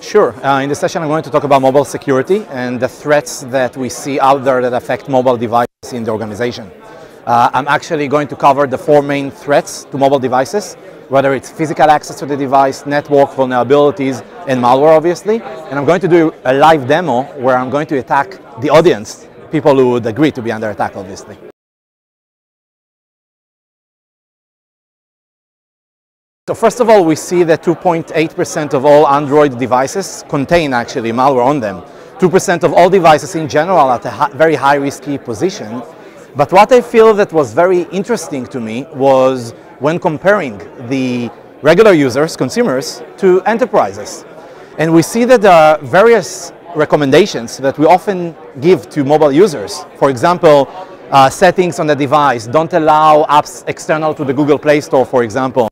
Sure. In this session I'm going to talk about mobile security and the threats that we see out there that affect mobile devices in the organization. I'm actually going to cover the four main threats to mobile devices, whether it's physical access to the device, network vulnerabilities, and malware obviously. And I'm going to do a live demo where I'm going to attack the audience, people who would agree to be under attack obviously. So first of all, we see that 2.8% of all Android devices contain actually malware on them. 2% of all devices in general at a very high risky position. But what I feel that was very interesting to me was when comparing the regular users, consumers, to enterprises. And we see that there are various recommendations that we often give to mobile users. For example, settings on the device, don't allow apps external to the Google Play Store, for example.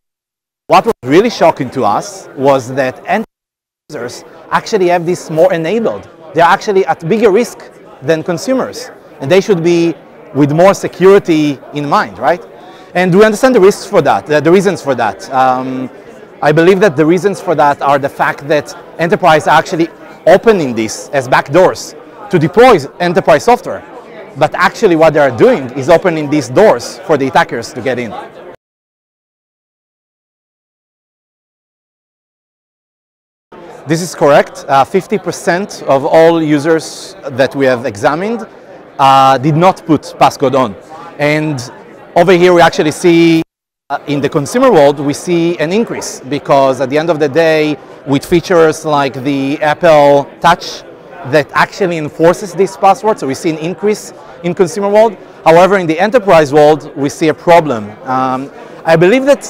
What was really shocking to us was that enterprise users actually have this more enabled. They're actually at bigger risk than consumers, and they should be with more security in mind, right? And we understand the risks for that, the reasons for that. I believe that the reasons for that are the fact that enterprise are actually opening this as backdoors to deploy enterprise software. But actually what they are doing is opening these doors for the attackers to get in. This is correct. 50% of all users that we have examined did not put passcode on. And over here we actually see, in the consumer world, we see an increase because at the end of the day, with features like the Apple Touch that actually enforces this password, so we see an increase in consumer world. However, in the enterprise world, we see a problem. I believe that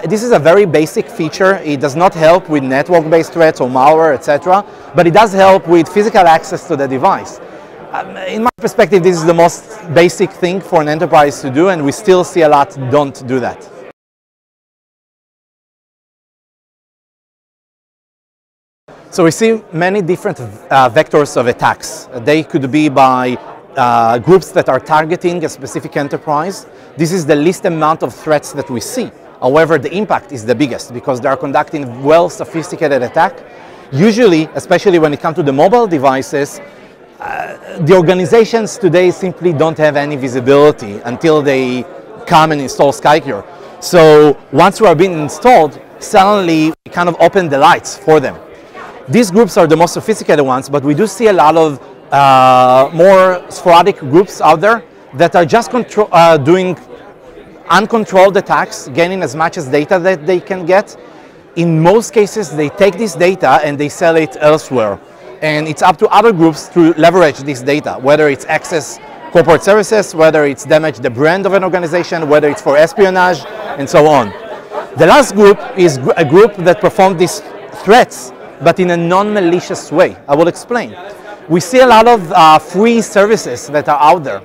this is a very basic feature. It does not help with network-based threats or malware, etc., but it does help with physical access to the device. In my perspective, this is the most basic thing for an enterprise to do, and we still see a lot don't do that. So we see many different vectors of attacks. They could be by groups that are targeting a specific enterprise. This is the least amount of threats that we see. However, the impact is the biggest because they are conducting well-sophisticated attack. Usually, especially when it comes to the mobile devices, the organizations today simply don't have any visibility until they come and install Skycure. So once we are being installed, suddenly we kind of open the lights for them. These groups are the most sophisticated ones, but we do see a lot of more sporadic groups out there that are just doing uncontrolled attacks, gaining as much as data that they can get. In most cases, they take this data and they sell it elsewhere. And it's up to other groups to leverage this data, whether it's access corporate services, whether it's damage the brand of an organization, whether it's for espionage, and so on. The last group is a group that performs these threats, but in a non-malicious way. I will explain. We see a lot of free services that are out there.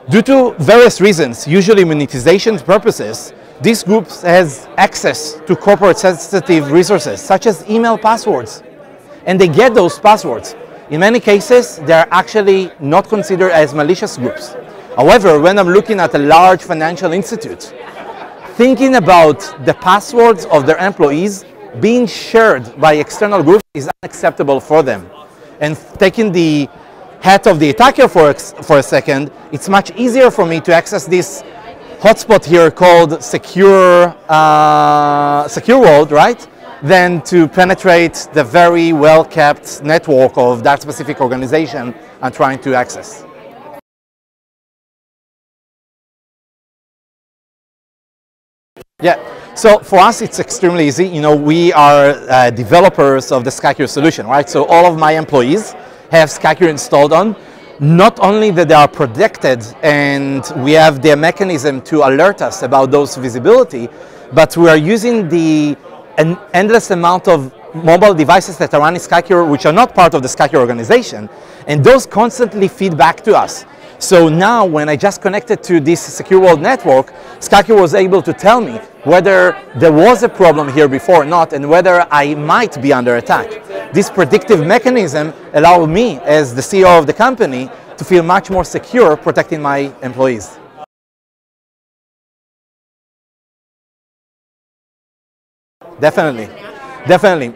Due to various reasons, usually monetization purposes, these groups has access to corporate sensitive resources, such as email passwords. And they get those passwords. In many cases, they're actually not considered as malicious groups. However, when I'm looking at a large financial institute, thinking about the passwords of their employees being shared by external groups is unacceptable for them. And taking the hat of the attacker for a second, it's much easier for me to access this hotspot here called SecureWorld, right? Than to penetrate the very well-kept network of that specific organization I'm trying to access. Yeah, so for us it's extremely easy. You know, we are developers of the Skycure solution, right? So all of my employees have Skycure installed on. Not only that they are protected and we have the mechanism to alert us about those visibility, but we are using an endless amount of mobile devices that are running Skycure, which are not part of the Skycure organization, and those constantly feed back to us. So now when I just connected to this SecureWorld network, Skycure was able to tell me whether there was a problem here before or not, and whether I might be under attack. This predictive mechanism allowed me, as the CEO of the company, to feel much more secure protecting my employees. Definitely.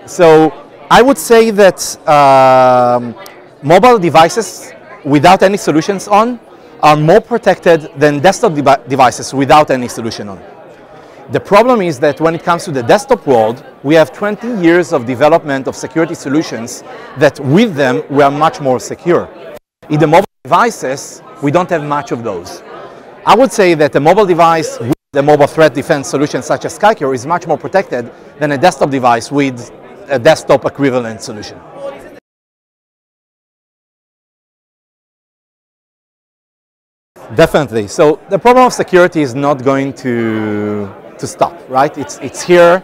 So I would say that mobile devices without any solutions on are more protected than desktop devices without any solution on. The problem is that when it comes to the desktop world, we have 20 years of development of security solutions that with them we are much more secure. In the mobile devices, we don't have much of those. I would say that a mobile device with a mobile threat defense solution such as Skycure is much more protected than a desktop device with a desktop equivalent solution. Definitely. So the problem of security is not going to stop, right? It's here,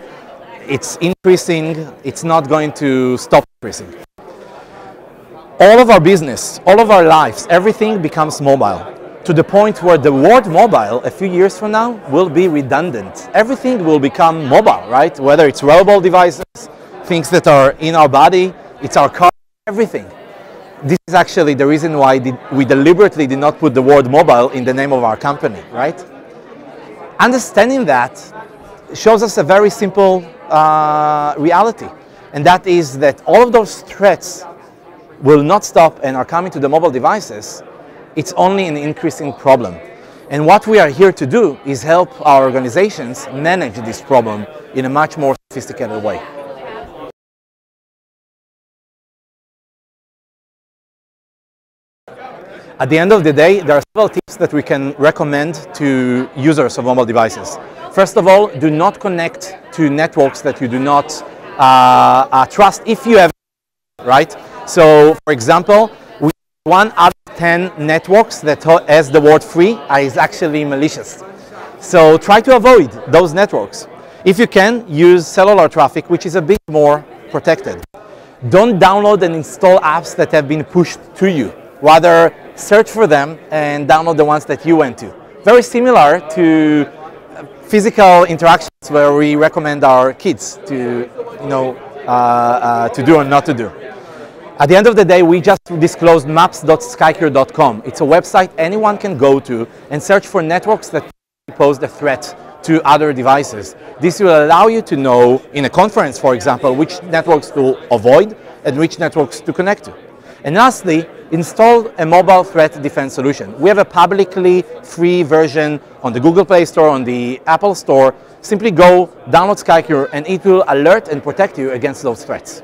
it's increasing, it's not going to stop increasing. All of our business, all of our lives, everything becomes mobile, to the point where the word mobile a few years from now will be redundant. Everything will become mobile, right? Whether it's wearable devices, things that are in our body, it's our car, everything. This is actually the reason why we deliberately did not put the word mobile in the name of our company, right? Understanding that shows us a very simple reality, and that is that all of those threats will not stop and are coming to the mobile devices. It's only an increasing problem. And what we are here to do is help our organizations manage this problem in a much more sophisticated way. At the end of the day, there are several tips that we can recommend to users of mobile devices. First of all, do not connect to networks that you do not trust if you have, right? So, for example, we have 1 out of 10 networks that has the word free is actually malicious. So try to avoid those networks. If you can, use cellular traffic, which is a bit more protected. Don't download and install apps that have been pushed to you. Rather, search for them and download the ones that you went to. Very similar to physical interactions where we recommend our kids to, to do or not to do. At the end of the day, we just disclosed maps.skycure.com. It's a website anyone can go to and search for networks that pose a threat to other devices. This will allow you to know, in a conference, for example, which networks to avoid and which networks to connect to. And lastly, install a mobile threat defense solution. We have a publicly free version on the Google Play Store, on the Apple Store. Simply go, download Skycure, and it will alert and protect you against those threats.